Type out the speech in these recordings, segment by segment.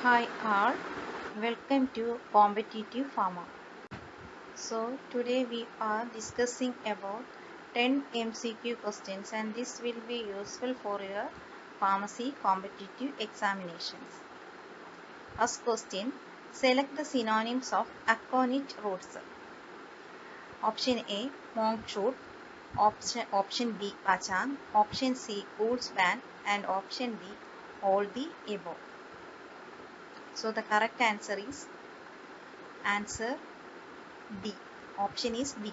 Hi all, welcome to Competitive Pharma. So today we are discussing about 10 MCQ questions and this will be useful for your pharmacy competitive examinations. First question, select the synonyms of aconite roots. Option A, monk shoot. Option B, pachang. Option C, goose band. And option D, all the above. So the correct answer is answer D. Option is B.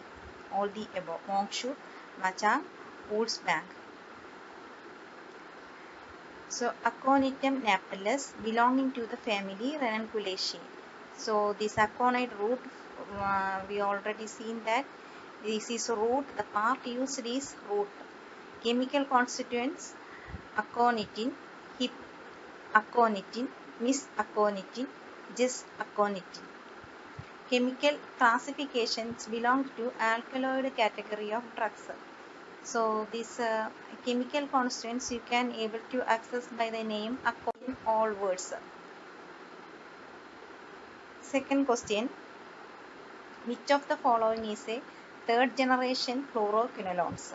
All the above. Monk shoot, Machang, Woods Bank. So Aconitum napellus belonging to the family Ranunculaceae. So this aconite root, we already seen that this is root. The part used is root. Chemical constituents aconitin, hip aconitin, mis aconitin, just aconitin. Chemical classifications belong to alkaloid category of drugs. So these chemical constituents you can able to access by the name in all words. Second question, which of the following is a third generation fluoroquinolones?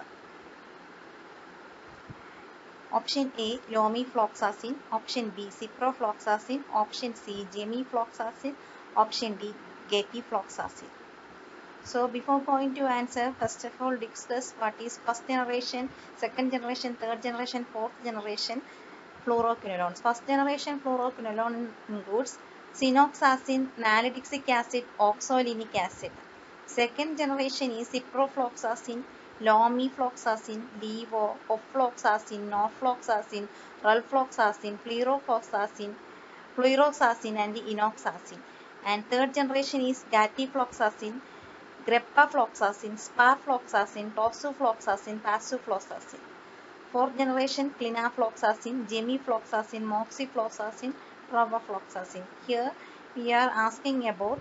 Option A, lomifloxacin. Option B, ciprofloxacin. Option C, gemifloxacin. Option D, getifloxacin. So before going to answer, first of all discuss what is first generation, second generation, third generation, fourth generation fluoroquinolones. First generation fluoroquinolone includes cyanoxacin, nalidixic acid, oxolinic acid. Second generation is ciprofloxacin, lomifloxacin, levo, ofloxacin, norfloxacin, rulfloxacin, fluoroxacin and enoxacin. And third generation is gatifloxacin, greppafloxacin, sparfloxacin, tosufloxacin, pasufloxacin. Fourth generation clinafloxacin, gemifloxacin, moxifloxacin, rofloxacin. Here we are asking about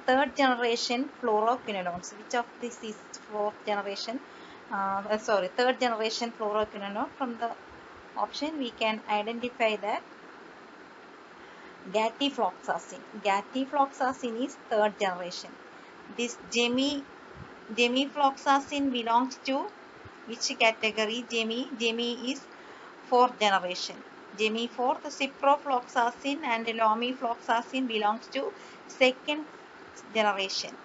third generation fluoroquinolones. Which of this is third generation fluoroquinolone? From the option we can identify that gatifloxacin. Gatifloxacin is third generation. This gemifloxacin belongs to which category? Gemi is fourth generation. Gemi fourth. Ciprofloxacin and lomifloxacin belongs to second generation.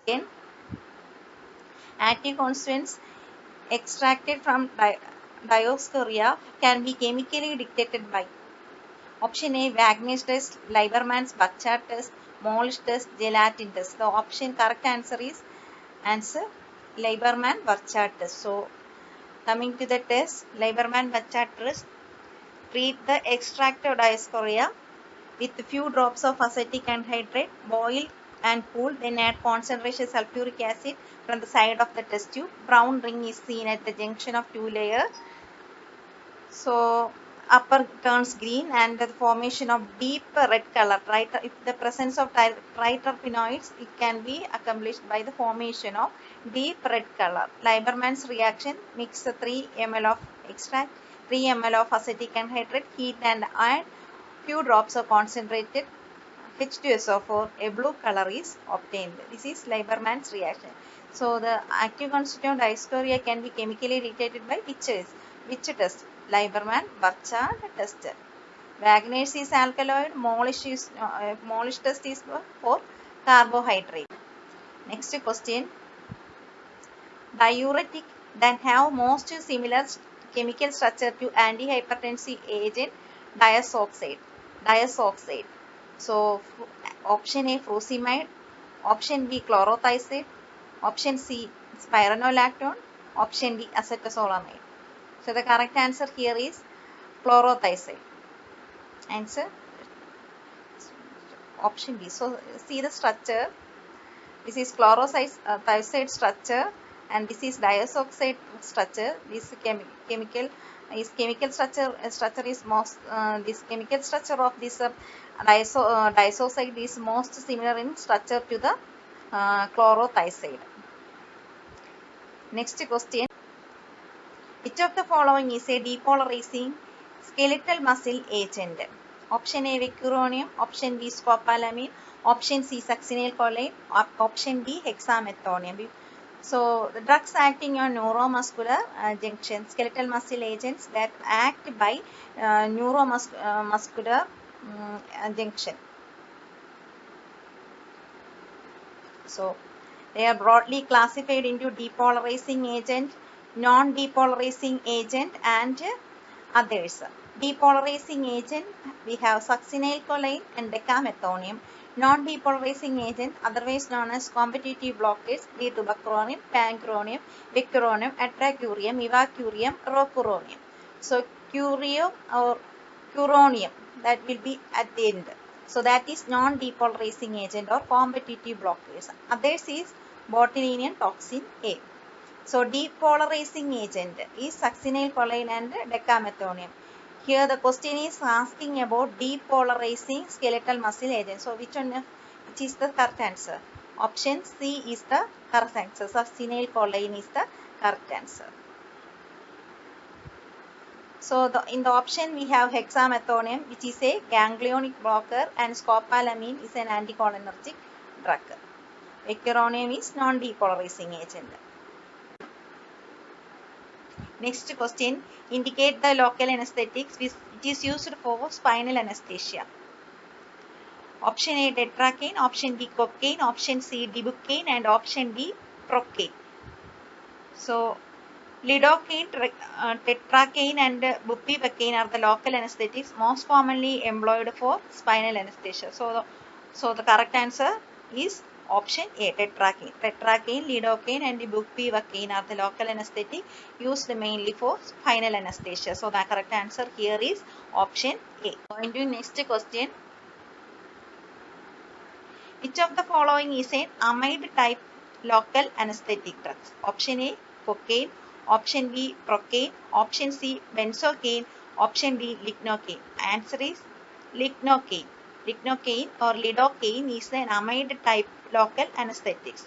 Again, anticonstituents extracted from Dioscorea can be chemically dictated by option A, Wagner's test, Lieberman's Bacchart test, Moll's test, gelatin test. The option correct answer is answer Lieberman-Bacchart test. So coming to the test, Lieberman-Bacchart test, treat the extract of Dioscorea with few drops of acetic anhydride, boil and cool, then add concentration sulfuric acid from the side of the test tube. Brown ring is seen at the junction of two layers. So upper turns green and the formation of deep red color. Right, if the presence of triterpenoids, it can be accomplished by the formation of deep red color. Lieberman's reaction: mix 3 ml of extract, 3 ml of acetic anhydride, heat and add few drops of concentrated H2SO4, a blue color is obtained. This is Lieberman's reaction. So the active constituent diascoria can be chemically dictated by which test? Lieberman Burchard test. Wagner's is alkaloid. Molish test is for carbohydrate. Next question. Diuretic that have most similar chemical structure to antihypertensive agent diazoxide. So option A furosemide, option B chlorothiazide, option C spironolactone, option D acetazolamide. So the correct answer here is chlorothiazide. Answer option B. So see the structure. This is chlorothiazide structure and this is diazoxide structure. This chemical structure is most this chemical structure of this diazoxide is most similar in structure to the chlorothiazide. Next question. Which of the following is a depolarizing skeletal muscle agent? Option A vicuronium, option B scopolamine, option C succinylcholine, option D hexamethonium. So the drugs acting on neuromuscular junction, skeletal muscle agents that act by neuromuscular junction. So they are broadly classified into depolarizing agent, non-depolarizing agent and others. Depolarizing agent, we have succinylcholine and decamethonium. Non-depolarizing agent, otherwise known as competitive blockers, lead to bacronium, pancuronium, vicuronium, atracurium, ivacurium, rocuronium. So curium or curonium, that will be at the end. So that is non-depolarizing agent or competitive blockers. Others is botulinum toxin A. So depolarizing agent is succinylcholine and decamethonium. Here the question is asking about depolarizing skeletal muscle agent. So which is the correct answer? Option C is the correct answer. Succinylcholine is the correct answer. So in the option we have hexamethonium, which is a ganglionic blocker, and scopolamine is an anticholinergic drug. Vicuronium is non-depolarizing agent. Next question. Indicate the local anesthetics which is used for spinal anesthesia. Option A tetracaine, option B cocaine, option C dibucaine and option D procaine. So lidocaine, tetracaine and bupivacaine are the local anesthetics most commonly employed for spinal anesthesia. So the correct answer is option A, tetracaine. Tetracaine, lidocaine and bupivacaine are the local anesthetic used mainly for spinal anesthesia. So the correct answer here is option A. Going to next question. Which of the following is an amide type local anesthetic drugs? Option A, cocaine. Option B, procaine. Option C, benzocaine. Option D, lignocaine. Answer is lignocaine. Lignocaine or lidocaine is an amide type local anesthetics.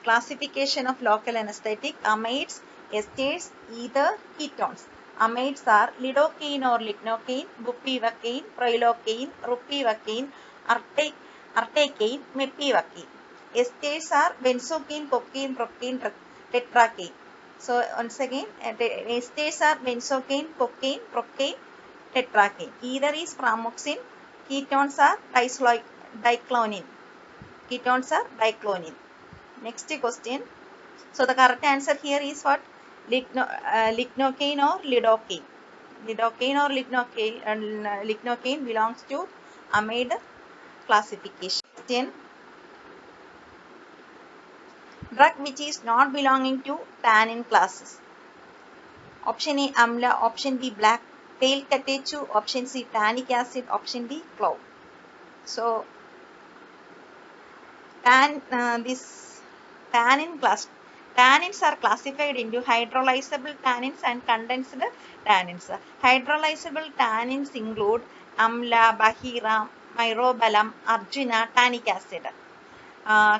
Classification of local anesthetic: amides, esters, ether, ketones. Amides are lidocaine or lignocaine, bupivacaine, prilocaine, rupivacaine, artecaine, mepivacaine. Esters are benzocaine, cocaine, procaine, tetracaine. So once again, esters are benzocaine, cocaine, procaine, tetracaine. Ether is pramoxine. Ketones are diclonine. Ketones are diclonine. Next question. So the correct answer here is what? Lignocaine or lidocaine. Lidocaine or lignocaine belongs to amide classification. Question. Drug which is not belonging to tannin classes. Option A amla, option B black tail catechu, option C tannic acid, option D clove. So this tannin class, Tannins are classified into hydrolyzable tannins and condensed tannins. Hydrolyzable tannins include amla, bahira, myrobalan, argina, tannic acid.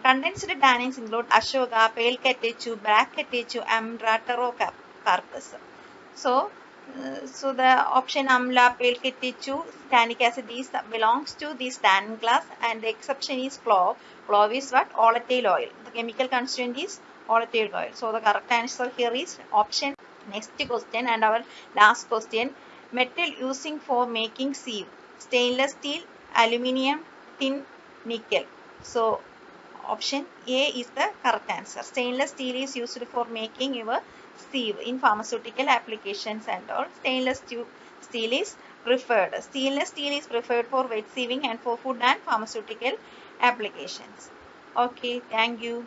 Condensed tannins include ashoka, pale catechu, black catechu, ambra, pterocarpus. So the option amla, pale catechu, tannic acid is belongs to this tannin class, and the exception is clove. Clove is what? Volatile oil. The chemical constituent is volatile oil. So the correct answer here is option. Next question and our last question. Metal using for making sieve. Stainless steel, aluminium, tin, nickel. So option A is the correct answer. Stainless steel is used for making your sieve in pharmaceutical applications and all. Stainless steel is preferred. Stainless steel is preferred for wet sieving and for food and pharmaceutical applications. Okay, thank you.